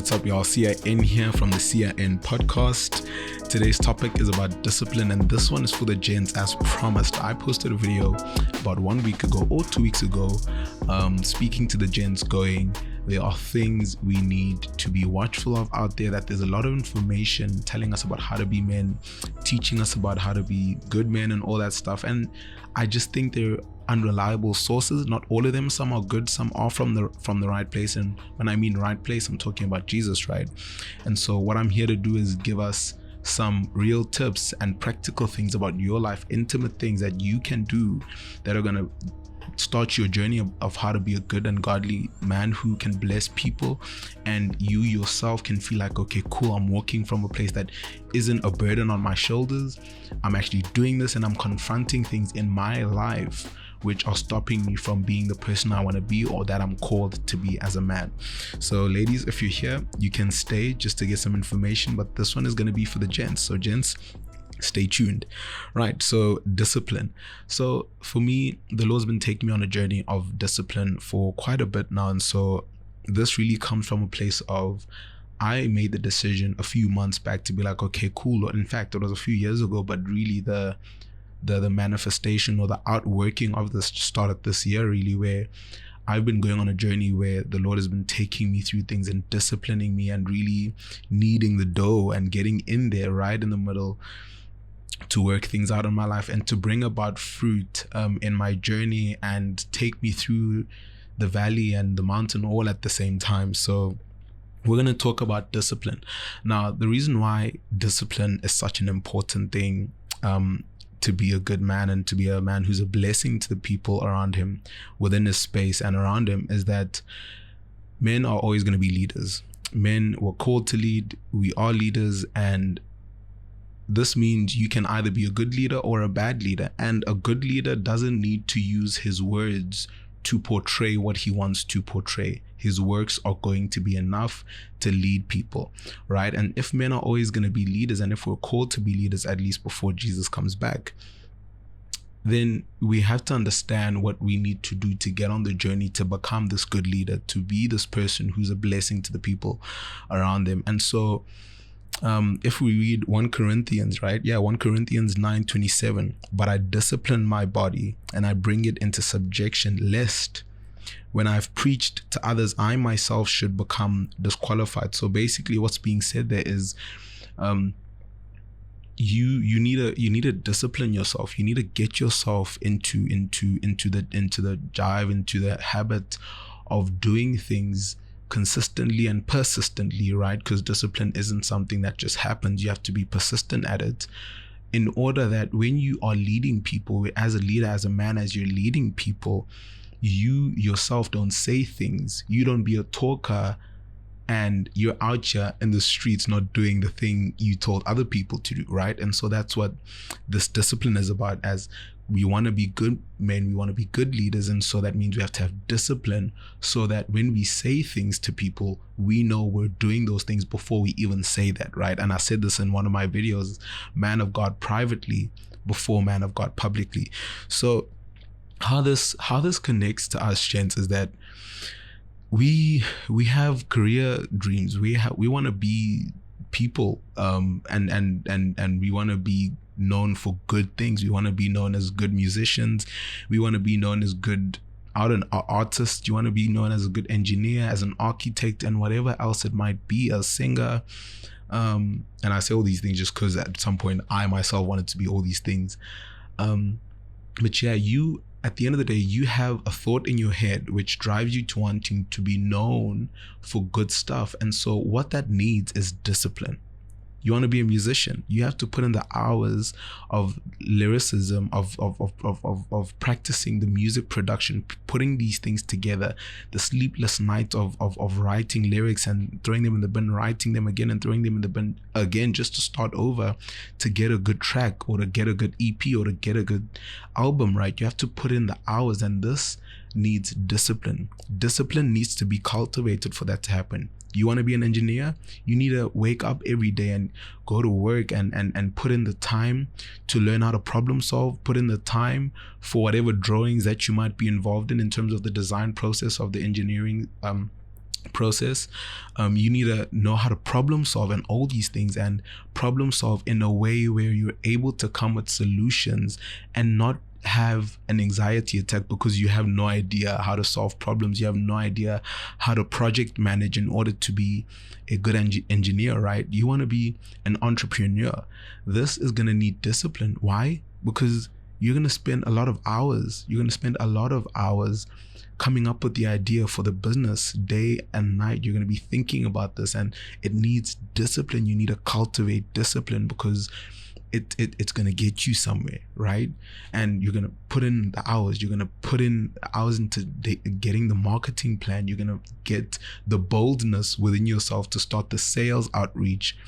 What's up, y'all? Siya.N here from the Siya.N podcast. Today's topic is about discipline, and this one is for the gents as promised. I posted a video about 1 week ago or 2 weeks ago, speaking to the gents, going, there are things we need to be watchful of out there, that there's a lot of information telling us about how to be men, teaching us about how to be good men and all that stuff. And I just think they're unreliable sources. Not all of them. Some are good, some are from the right place. And when I mean right place, I'm talking about Jesus, right? And so what I'm here to do is give us some real tips and practical things about your life, intimate things that you can do that are going to start your journey of how to be a good and godly man who can bless people, and you yourself can feel like, okay, cool, I'm walking from a place that isn't a burden on my shoulders. I'm actually doing this and I'm confronting things in my life which are stopping me from being the person I want to be, or that I'm called to be as a man. So ladies, if you're here, you can stay just to get some information, but this one is going to be for the gents. So gents, stay tuned. Right, so discipline. So for me, the Lord's been taking me on a journey of discipline for quite a bit now, and so this really comes from a place of, I made the decision a few months back to be like, okay, cool. In fact, it was a few years ago, but really the manifestation or the outworking of this started this year, really, where I've been going on a journey where the Lord has been taking me through things and disciplining me and really kneading the dough and getting in there right in the middle to work things out in my life and to bring about fruit in my journey and take me through the valley and the mountain all at the same time. So we're going to talk about discipline. Now, the reason why discipline is such an important thing to be a good man and to be a man who's a blessing to the people around him, within his space and around him, is that men are always going to be leaders. Men were called to lead. We are leaders, and this means you can either be a good leader or a bad leader. And a good leader doesn't need to use his words to portray what he wants to portray. His works are going to be enough to lead people, right? And if men are always going to be leaders, and if we're called to be leaders, at least before Jesus comes back, then we have to understand what we need to do to get on the journey to become this good leader, to be this person who's a blessing to the people around them. And so if we read 1 Corinthians, right? 1 Corinthians 9:27, but I discipline my body and I bring it into subjection, lest when I've preached to others, I myself should become disqualified. So basically what's being said there is you need to discipline yourself. You need to get yourself into the jive, into the habit of doing things consistently and persistently, right? Because discipline isn't something that just happens. You have to be persistent at it, in order that when you are leading people, as a leader, as a man, as you're leading people, you yourself don't say things. You don't be a talker and you're out here in the streets not doing the thing you told other people to do, right? And so that's what this discipline is about. As we want to be good men, we want to be good leaders, and so that means we have to have discipline, so that when we say things to people, we know we're doing those things before we even say that, right? And I said this in one of my videos, man of God privately before man of God publicly. So how this connects to us, gents, is that we have career dreams. We want to be people, and we want to be known for good things. We want to be known as good musicians. We want to be known as good artists. You want to be known as a good engineer, as an architect, and whatever else it might be, a singer. And I say all these things just because at some point I myself wanted to be all these things. But yeah, you, at the end of the day, you have a thought in your head which drives you to wanting to be known for good stuff. And so what that needs is discipline. You want to be a musician, you have to put in the hours of lyricism, of practicing the music production, putting these things together, the sleepless nights of writing lyrics and throwing them in the bin, writing them again and throwing them in the bin again, just to start over, to get a good track or to get a good EP or to get a good album, right? You have to put in the hours, and this needs discipline. Discipline needs to be cultivated for that to happen. You want to be an engineer? You need to wake up every day and go to work and put in the time to learn how to problem solve, put in the time for whatever drawings that you might be involved in terms of the design process of the engineering process. You need to know how to problem solve and all these things, and problem solve in a way where you're able to come with solutions and not have an anxiety attack because you have no idea how to solve problems. You have no idea how to project manage in order to be a good engineer, right? You want to be an entrepreneur. This is going to need discipline. Why? Because you're going to spend a lot of hours. You're going to spend a lot of hours coming up with the idea for the business day and night. You're going to be thinking about this, and it needs discipline. You need to cultivate discipline because it's going to get you somewhere, right? And you're going to put in the hours. You're going to put in hours into getting the marketing plan. You're going to get the boldness within yourself to start the sales outreach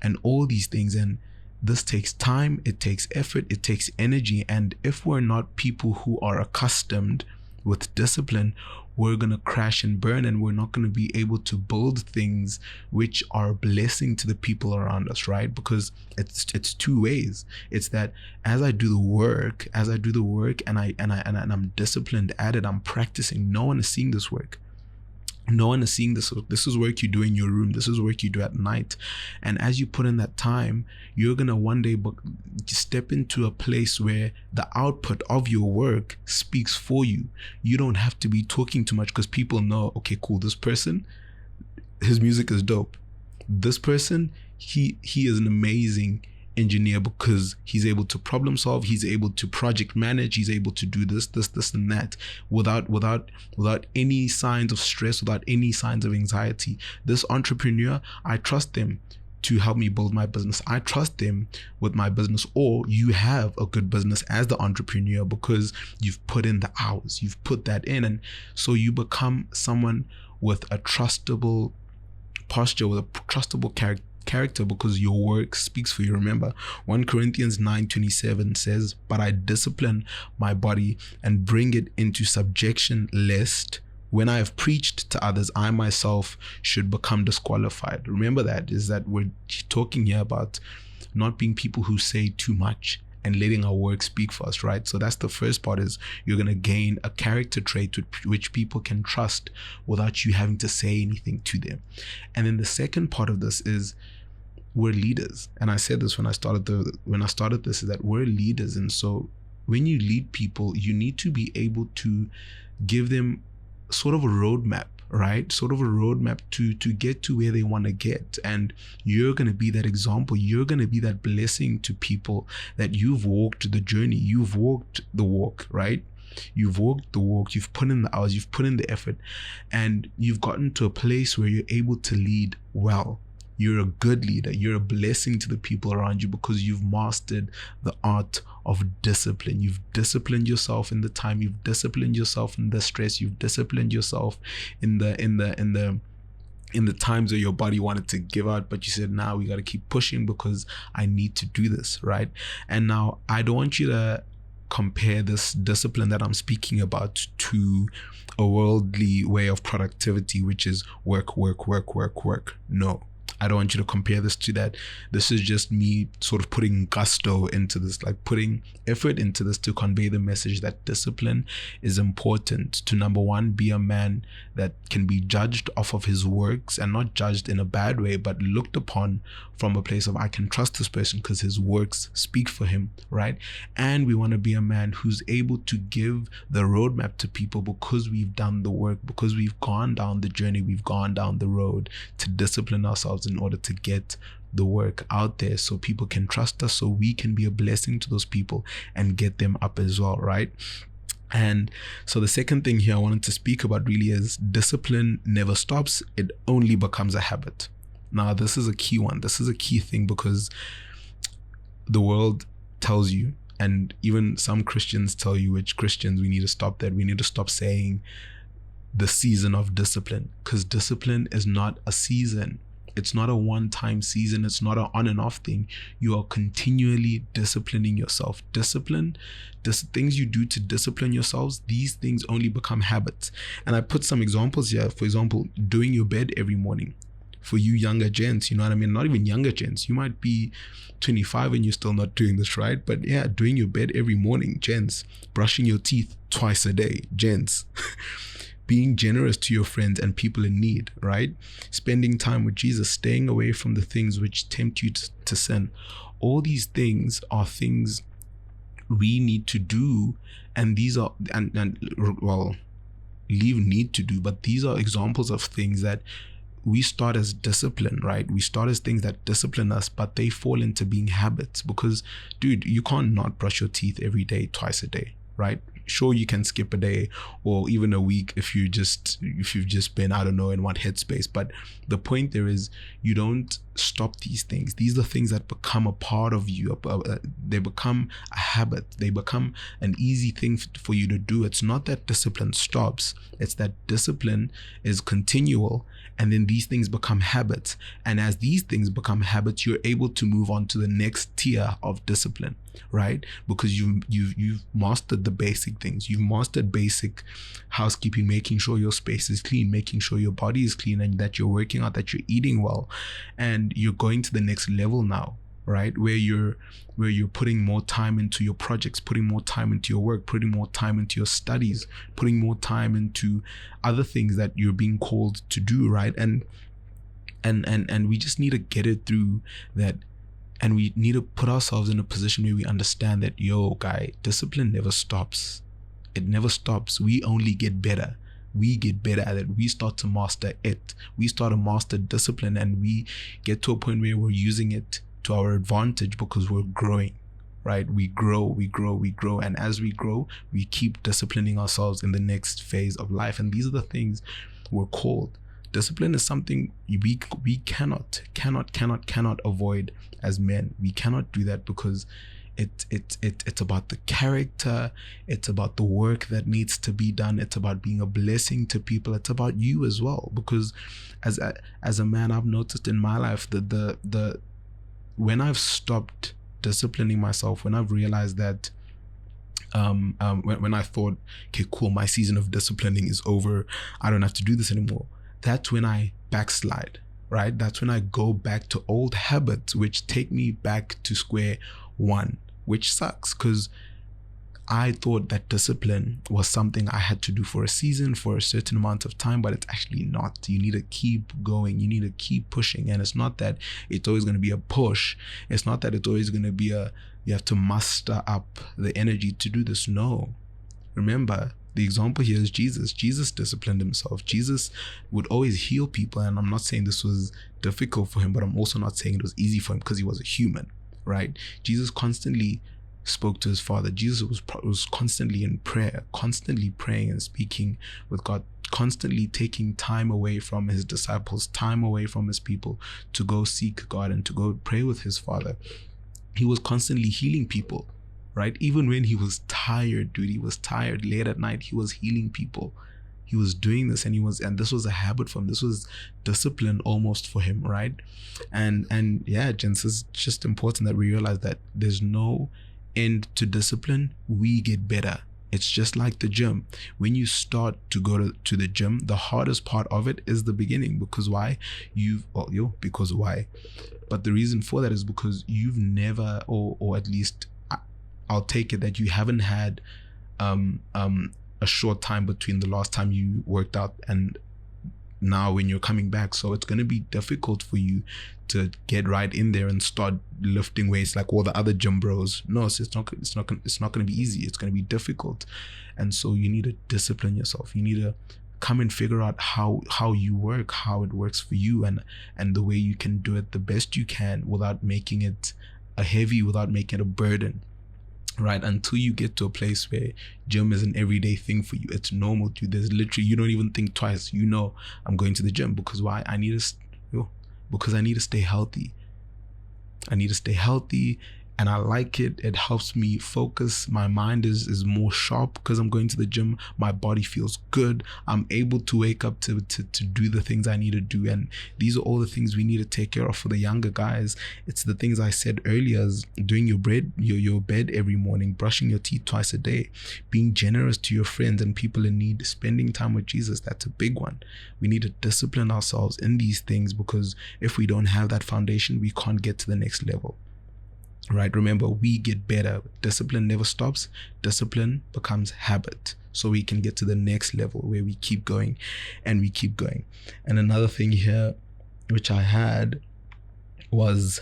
and all these things. And this takes time, it takes effort, it takes energy. And if we're not people who are accustomed with discipline, we're going to crash and burn, and we're not going to be able to build things which are a blessing to the people around us, right? Because it's two ways. It's that as I do the work and I'm disciplined at it, I'm practicing. No one is seeing this work. No one is seeing this. This is work you do in your room. This is work you do at night. And as you put in that time, you're going to one day step into a place where the output of your work speaks for you. You don't have to be talking too much because people know, okay, cool, this person, his music is dope. This person, he is an amazing engineer because he's able to problem solve, he's able to project manage, he's able to do this and that without any signs of stress, without any signs of anxiety. This entrepreneur, I trust them to help me build my business. I trust them with my business. Or you have a good business as the entrepreneur because you've put in the hours, you've put that in, and so you become someone with a trustable posture, with a trustable character because your work speaks for you. Remember, 1 Corinthians 9:27 says, "But I discipline my body and bring it into subjection, lest when I have preached to others, I myself should become disqualified." Remember that we're talking here about not being people who say too much and letting our work speak for us, right? So that's the first part, is you're going to gain a character trait which people can trust without you having to say anything to them. And then the second part of this is we're leaders. And I said this when I started this, is that we're leaders. And so when you lead people, you need to be able to give them sort of a roadmap, right? Sort of a roadmap to get to where they want to get. And you're going to be that example. You're going to be that blessing to people, that you've walked the journey. You've walked the walk, right? You've walked the walk. You've put in the hours. You've put in the effort. And you've gotten to a place where you're able to lead well. You're a good leader. You're a blessing to the people around you because you've mastered the art of discipline. You've disciplined yourself in the time. You've disciplined yourself in the stress. You've disciplined yourself in the times where your body wanted to give out, but you said, "Now we got to keep pushing because I need to do this," right? And now I don't want you to compare this discipline that I'm speaking about to a worldly way of productivity, which is work. No. I don't want you to compare this to that. This is just me sort of putting gusto into this, like putting effort into this to convey the message that discipline is important to, number one, be a man that can be judged off of his works, and not judged in a bad way, but looked upon from a place of, I can trust this person because his works speak for him, right? And we want to be a man who's able to give the roadmap to people because we've done the work, because we've gone down the journey, we've gone down the road to discipline ourselves in order to get the work out there so people can trust us, so we can be a blessing to those people and get them up as well, right? And so the second thing here I wanted to speak about really is discipline never stops. It only becomes a habit. Now, this is a key one. This is a key thing because the world tells you, and even some Christians tell you, which Christians, we need to stop that. We need to stop saying the season of discipline, because discipline is not a season. It's not a one-time season. It's not an on and off thing. You are continually disciplining yourself. Things you do to discipline yourselves, these things only become habits. And I put some examples here. For example, doing your bed every morning. For you younger gents, you know what I mean? Not even younger gents. You might be 25 and you're still not doing this, right? But yeah, doing your bed every morning, gents. Brushing your teeth twice a day, gents. being generous to your friends and people in need, right? Spending time with Jesus, staying away from the things which tempt you to sin. All these things are things we need to do, and these are well, leave need to do, but these are examples of things that we start as discipline, right? We start as things that discipline us, but they fall into being habits. Because, dude, you can't not brush your teeth every day, twice a day, right? Sure, you can skip a day or even a week if you've just been, I don't know, in one headspace. But the point there is, you don't stop these things. These are things that become a part of you. They become a habit. They become an easy thing for you to do. It's not that discipline stops. It's that discipline is continual. And then these things become habits. And as these things become habits, you're able to move on to the next tier of discipline, right? Because you've mastered the basic things. You've mastered basic housekeeping, making sure your space is clean, making sure your body is clean, and that you're working out, that you're eating well. And you're going to the next level now, right? Where you're putting more time into your projects, putting more time into your work, putting more time into your studies, putting more time into other things that you're being called to do, right? And we just need to get it through that. And we need to put ourselves in a position where we understand that, yo, guy, discipline never stops. It never stops. We only get better. We get better at it. We start to master it. We start to master discipline, and we get to a point where we're using it to our advantage because we're growing, right? We grow. And as we grow, we keep disciplining ourselves in the next phase of life. And these are the things we're called. Discipline is something we cannot avoid as men. We cannot do that because it's about the character. It's about the work that needs to be done. It's about being a blessing to people. It's about you as well. Because as a man, I've noticed in my life that the when I've stopped disciplining myself, when I've realized that when I thought, okay, cool, my season of disciplining is over, I don't have to do this anymore, that's when I backslide, right? That's when I go back to old habits, which take me back to square one, which sucks because I thought that discipline was something I had to do for a season, for a certain amount of time, but it's actually not. You need to keep going. You need to keep pushing. And it's not that it's always going to be a push. It's not that it's always going to be you have to muster up the energy to do this. No. Remember, the example here is Jesus. Jesus disciplined himself. Jesus would always heal people. And I'm not saying this was difficult for him, but I'm also not saying it was easy for him because he was a human, right? Jesus constantly spoke to his Father. Jesus was constantly in prayer, constantly praying and speaking with God, constantly taking time away from his disciples, time away from his people to go seek God and to go pray with his Father. He was constantly healing people, right? Even when he was tired, dude, he was tired late at night, he was healing people. He was doing this, and this was a habit for him. This was discipline almost for him, right? And yeah, gents, it's just important that we realize that there's no end to discipline. We get better. It's just like the gym. When you start to go to the gym, the hardest part of it is the beginning. Because why? Because why? But the reason for that is because you've never, or at least I'll take it that you haven't had a short time between the last time you worked out and now when you're coming back. So it's going to be difficult for you to get right in there and start lifting weights like all the other gym bros. No, so it's not going to be easy. It's going to be difficult. And so you need to discipline yourself. You need to come and figure out how you work, how it works for you, and the way you can do it the best you can without making it a heavy, without making it a burden. Right? Until you get to a place where gym is an everyday thing for you. It's normal to you. There's literally, you don't even think twice. You know, I'm going to the gym because why? Because I need to stay healthy. I need to stay healthy, and I like it. It helps me focus. My mind is more sharp because I'm going to the gym. My body feels good. I'm able to wake up to do the things I need to do. And these are all the things we need to take care of for the younger guys. It's the things I said earlier, as doing your bed every morning, brushing your teeth twice a day, being generous to your friends and people in need, spending time with Jesus. That's a big one. We need to discipline ourselves in these things because if we don't have that foundation, we can't get to the next level. right? Remember, we get better. Discipline never stops. Discipline becomes habit. So we can get to the next level where we keep going and we keep going. And another thing here, which I had, was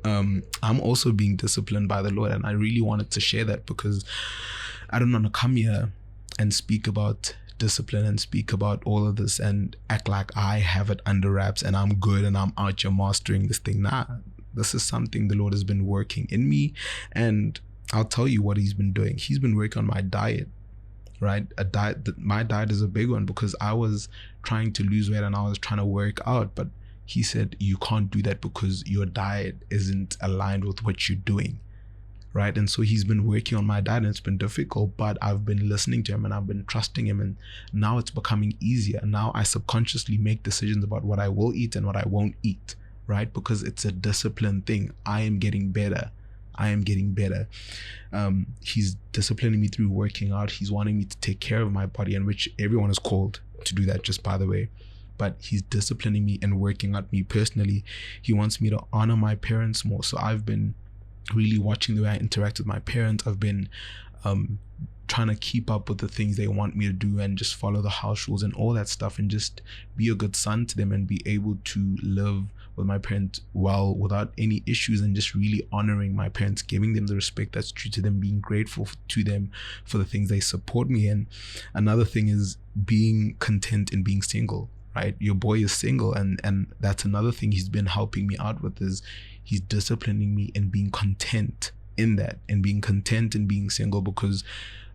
I'm also being disciplined by the Lord. And I really wanted to share that because I don't want to come here and speak about discipline and speak about all of this and act like I have it under wraps and I'm good and I'm out here mastering this thing. Nah, this is something the Lord has been working in me, and I'll tell you what he's been doing. He's been working on my diet, right? My diet is a big one because I was trying to lose weight and I was trying to work out, but he said, you can't do that because your diet isn't aligned with what you're doing. Right. And so he's been working on my diet, and it's been difficult, but I've been listening to him and I've been trusting him. And now it's becoming easier. Now I subconsciously make decisions about what I will eat and what I won't eat. Right. Because it's a discipline thing. I am getting better. He's disciplining me through working out. He's wanting me to take care of my body, and which everyone is called to do that, just by the way. But he's disciplining me and working out me personally. He wants me to honor my parents more. So I've been really watching the way I interact with my parents. I've been trying to keep up with the things they want me to do and just follow the house rules and all that stuff, and just be a good son to them and be able to live with my parents well without any issues, and just really honoring my parents, giving them the respect that's due to them, being grateful to them for the things they support me in. Another thing is being content in being single. Right, your boy is single, and that's another thing he's been helping me out with, is he's disciplining me in being content in that, and being content in being single. Because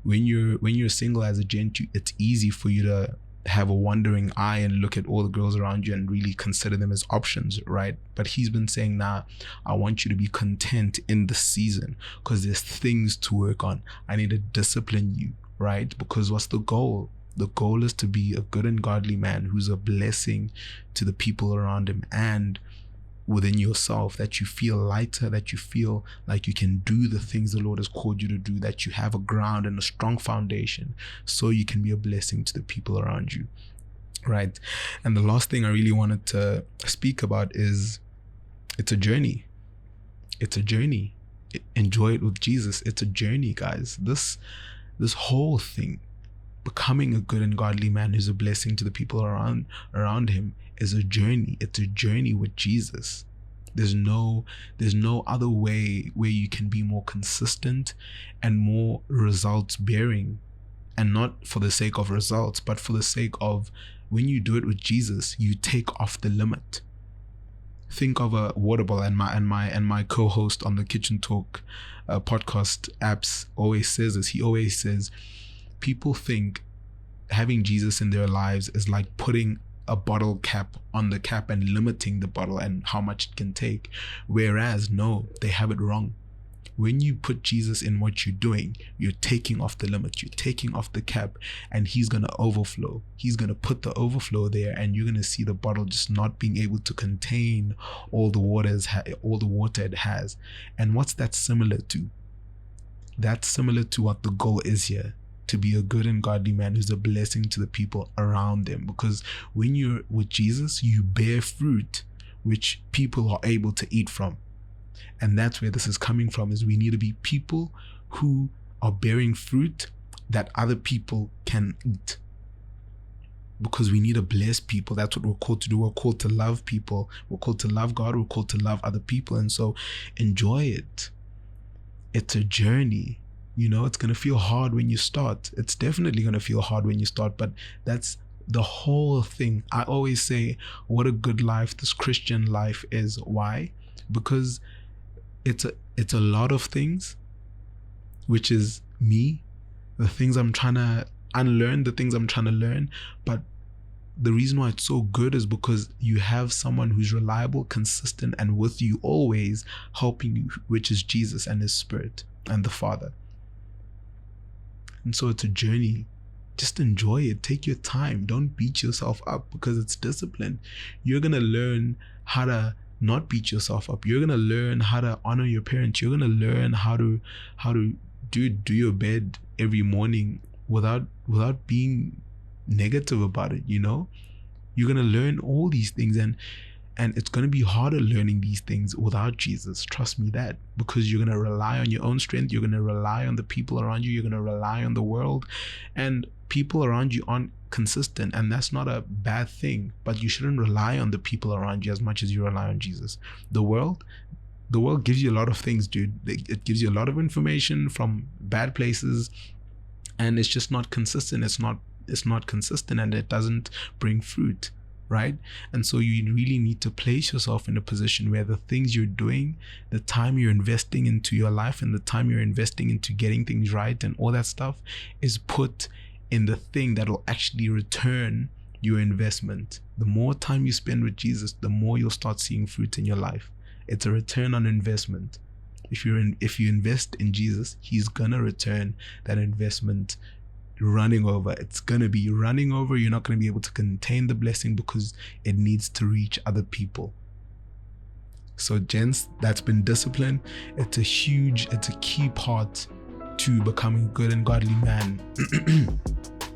when you're single as a gent, it's easy for you to have a wandering eye and look at all the girls around you and really consider them as options, right? But he's been saying, nah, I want you to be content in the season because there's things to work on. I need to discipline you, right? Because what's the goal? The goal is to be a good and godly man who's a blessing to the people around him and within yourself, that you feel lighter, that you feel like you can do the things the Lord has called you to do, that you have a ground and a strong foundation so you can be a blessing to the people around you, right? And the last thing I really wanted to speak about is it's a journey. It's a journey. Enjoy it with Jesus. It's a journey, guys. This whole thing, becoming a good and godly man who's a blessing to the people around him, is a journey. It's a journey with Jesus. There's no other way where you can be more consistent and more results bearing, and not for the sake of results, but for the sake of when you do it with Jesus, you take off the limit. Think of a water bottle, and my co-host on the Kitchen Talk podcast apps always says this. He always says, people think having Jesus in their lives is like putting a bottle cap on the cap and limiting the bottle and how much it can take. Whereas no, they have it wrong. When you put Jesus in what you're doing, you're taking off the limit, you're taking off the cap, and he's going to overflow. He's going to put the overflow there, and you're going to see the bottle just not being able to contain all the water it has. And what's that similar to? That's similar to what the goal is here. To be a good and godly man who's a blessing to the people around them. Because when you're with Jesus, you bear fruit which people are able to eat from. And that's where this is coming from, is we need to be people who are bearing fruit that other people can eat. Because we need to bless people. That's what we're called to do. We're called to love people. We're called to love God. We're called to love other people. And so enjoy it. It's a journey. You know, it's going to feel hard when you start. It's definitely going to feel hard when you start, but that's the whole thing. I always say, what a good life this Christian life is. Why? Because it's a lot of things, which is me, the things I'm trying to unlearn, the things I'm trying to learn. But the reason why it's so good is because you have someone who's reliable, consistent, and with you always, helping you, which is Jesus and his Spirit and the Father. And so it's a journey. Just enjoy it. Take your time. Don't beat yourself up, because it's discipline. You're going to learn how to not beat yourself up. You're going to learn how to honor your parents. You're going to learn how to do your bed every morning without being negative about it, you know? You're going to learn all these things, and And it's going to be harder learning these things without Jesus. Trust me that, because you're going to rely on your own strength. You're going to rely on the people around you. You're going to rely on the world, and people around you aren't consistent. And that's not a bad thing, but you shouldn't rely on the people around you as much as you rely on Jesus. The world gives you a lot of things, dude. It gives you a lot of information from bad places, and it's just not consistent. It's not consistent, and it doesn't bring fruit. Right? And so you really need to place yourself in a position where the things you're doing, the time you're investing into your life, and the time you're investing into getting things right and all that stuff is put in the thing that will actually return your investment. The more time you spend with Jesus, the more you'll start seeing fruit in your life. It's a return on investment. If you invest in Jesus, he's gonna return that investment running over. It's gonna be running over. You're not gonna be able to contain the blessing because it needs to reach other people. So gents, that's been discipline. It's a key part to becoming a good and godly man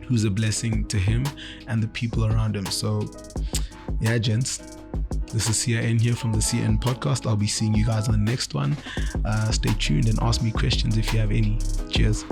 who's a blessing to him and the people around him. So yeah, gents, this is Siya.N here from the Siya.N podcast. I'll be seeing you guys on the next one. Stay tuned and ask me questions if you have any. Cheers.